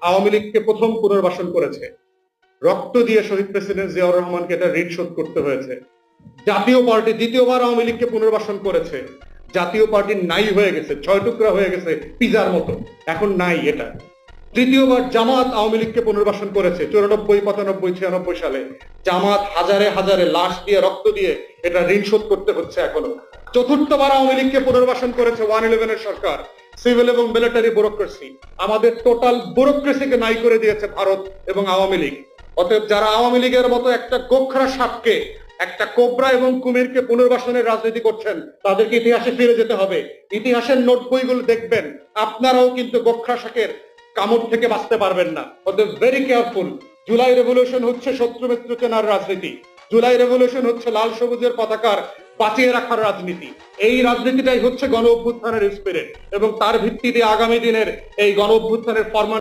আওয়ামী লীগকে প্রথম পুনর্বাসন করেছে, রক্ত দিয়ে শহীদ প্রেসিডেন্ট জিয়াউর রহমানকে এটা ঋণ শোধ করতে হয়েছে। জাতীয় পার্টি দ্বিতীয়বার আওয়ামী লীগকে পুনর্বাসন করেছে, জাতীয় পার্টি নাই হয়ে গেছে, 6 টুকরা হয়ে গেছে পিজার মতো, এখন নাই এটা। তৃতীয়বার জামাত আওয়ামী লীগকে পুনর্বাসন করেছে 94, 95, 96 সালে। জামাত হাজারে হাজারে লাশ দিয়ে রক্ত দিয়ে এটা ঋণ শোধ করতে হচ্ছে এখনো। চতুর্থবার আওয়ামী লীগকে পুনর্বাসন করেছে 111 এর সরকার, সিভিল এবং মিলিটারি ব্যুরোক্রেসি। আমাদের টোটাল ব্যুরোক্রেসিকে নাই করে দিয়েছে ভারত এবং আওয়ামী লীগ। অতএব যারা আওয়ামী লীগের মতো একটা গোখরা সাপকে, একটা কোবরা এবং কুমিরকে পুনর্বাসনের রাজনীতি করছেন, তাদেরকে ইতিহাসে ফিরে যেতে হবে। ইতিহাসের নোট বইগুলো দেখবেন, আপনারাও কিন্তু গোখরা শাকের কামড় থেকে বাঁচতে পারবেন না। অতএব ভেরি কেয়ারফুল। জুলাই রেভলিউশন হচ্ছে শত্রু মিত্র চেনার রাজনীতি। জুলাই রেভলিউশন হচ্ছে লাল সবুজের পতাকার বাঁচিয়ে রাখার রাজনীতি। এই রাজনীতিটাই হচ্ছে গণ অভ্যুত্থানের স্পিরিট, এবং তার ভিত্তিতে আগামী দিনের এই গণ অভ্যুত্থানের ফরমান